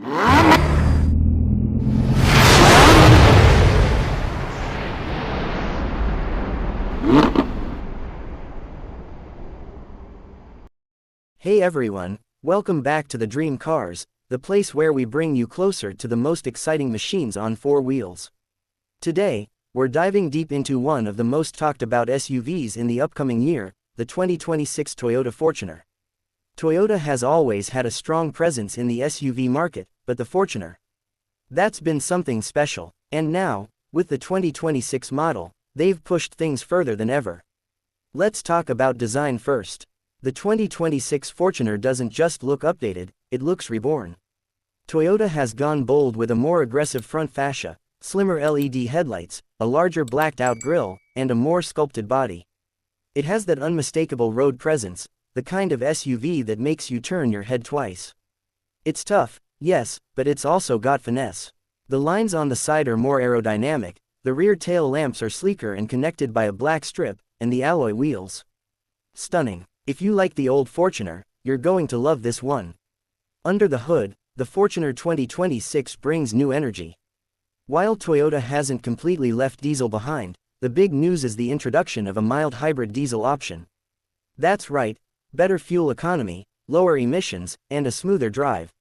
Hey everyone, welcome back to the Dream Cars, the place where we bring you closer to the most exciting machines on four wheels. Today, we're diving deep into one of the most talked about SUVs in the upcoming year, the 2026 Toyota Fortuner. Toyota has always had a strong presence in the SUV market, but the Fortuner, that's been something special, and now, with the 2026 model, they've pushed things further than ever. Let's talk about design first. The 2026 Fortuner doesn't just look updated, it looks reborn. Toyota has gone bold with a more aggressive front fascia, slimmer LED headlights, a larger blacked-out grille, and a more sculpted body. It has that unmistakable road presence, the kind of SUV that makes you turn your head twice. It's tough, yes, but it's also got finesse. The lines on the side are more aerodynamic, the rear tail lamps are sleeker and connected by a black strip, and the alloy wheels, stunning. If you like the old Fortuner, you're going to love this one. Under the hood, the Fortuner 2026 brings new energy. While Toyota hasn't completely left diesel behind, the big news is the introduction of a mild hybrid diesel option. That's right, better fuel economy, lower emissions, and a smoother drive.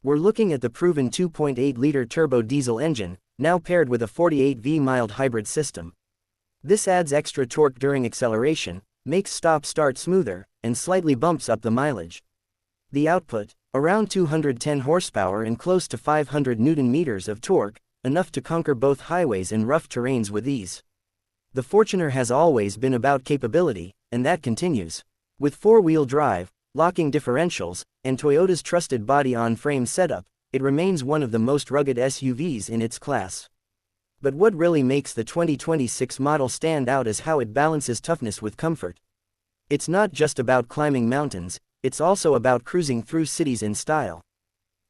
We're looking at the proven 2.8-liter turbo diesel engine, now paired with a 48V mild hybrid system. This adds extra torque during acceleration, makes stop-start smoother, and slightly bumps up the mileage. The output, around 210 horsepower and close to 500 Newton-meters of torque, enough to conquer both highways and rough terrains with ease. The Fortuner has always been about capability, and that continues. With four-wheel drive, locking differentials, and Toyota's trusted body-on-frame setup, it remains one of the most rugged SUVs in its class. But what really makes the 2026 model stand out is how it balances toughness with comfort. It's not just about climbing mountains, it's also about cruising through cities in style.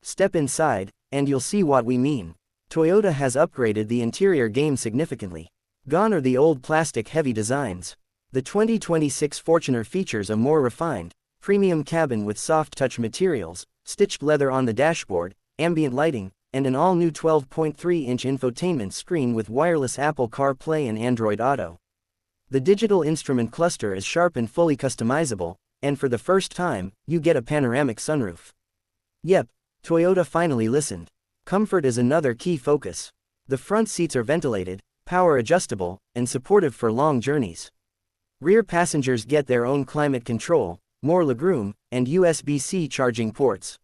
Step inside, and you'll see what we mean. Toyota has upgraded the interior game significantly. Gone are the old plastic-heavy designs. The 2026 Fortuner features a more refined, premium cabin with soft-touch materials, stitched leather on the dashboard, ambient lighting, and an all-new 12.3-inch infotainment screen with wireless Apple CarPlay and Android Auto. The digital instrument cluster is sharp and fully customizable, and for the first time, you get a panoramic sunroof. Yep, Toyota finally listened. Comfort is another key focus. The front seats are ventilated, power-adjustable, and supportive for long journeys. Rear passengers get their own climate control, more legroom, and USB-C charging ports.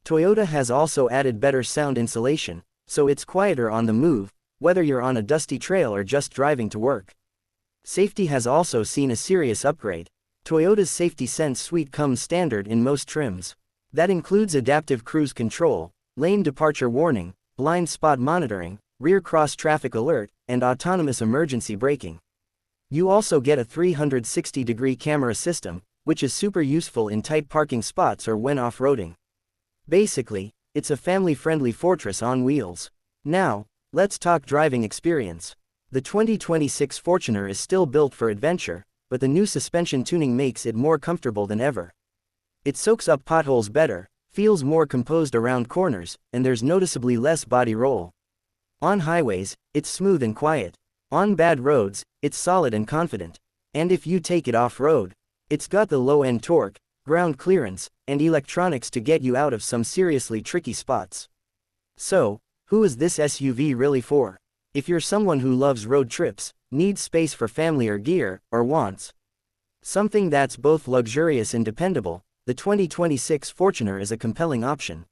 Toyota has also added better sound insulation, so it's quieter on the move, whether you're on a dusty trail or just driving to work. Safety has also seen a serious upgrade. Toyota's Safety Sense suite comes standard in most trims. That includes adaptive cruise control, lane departure warning, blind spot monitoring, rear cross-traffic alert, and autonomous emergency braking. You also get a 360-degree camera system, which is super useful in tight parking spots or when off-roading. Basically, it's a family-friendly fortress on wheels. Now, let's talk driving experience. The 2026 Fortuner is still built for adventure, but the new suspension tuning makes it more comfortable than ever. It soaks up potholes better, feels more composed around corners, and there's noticeably less body roll. On highways, it's smooth and quiet. On bad roads, it's solid and confident. And if you take it off-road, it's got the low-end torque, ground clearance, and electronics to get you out of some seriously tricky spots. So, who is this SUV really for? If you're someone who loves road trips, needs space for family or gear, or wants something that's both luxurious and dependable, the 2026 Fortuner is a compelling option.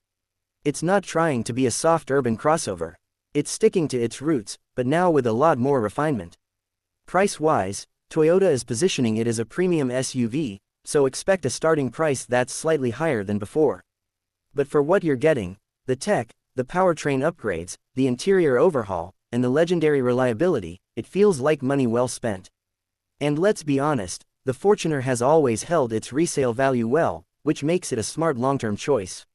It's not trying to be a soft urban crossover. It's sticking to its roots, but now with a lot more refinement. Price-wise, Toyota is positioning it as a premium SUV, so expect a starting price that's slightly higher than before. But for what you're getting, the tech, the powertrain upgrades, the interior overhaul, and the legendary reliability, it feels like money well spent. And let's be honest, the Fortuner has always held its resale value well, which makes it a smart long-term choice.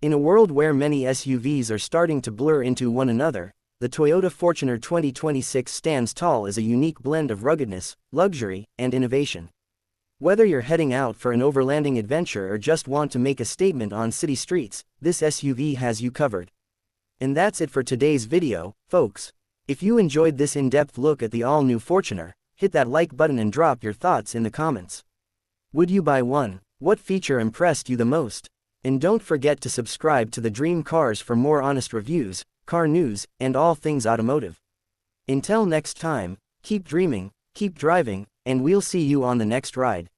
In a world where many SUVs are starting to blur into one another, the Toyota Fortuner 2026 stands tall as a unique blend of ruggedness, luxury, and innovation. Whether you're heading out for an overlanding adventure or just want to make a statement on city streets, this SUV has you covered. And that's it for today's video, folks. If you enjoyed this in-depth look at the all-new Fortuner, hit that like button and drop your thoughts in the comments. Would you buy one? What feature impressed you the most? And don't forget to subscribe to the Dream Cars for more honest reviews, car news, and all things automotive. Until next time, keep dreaming, keep driving, and we'll see you on the next ride.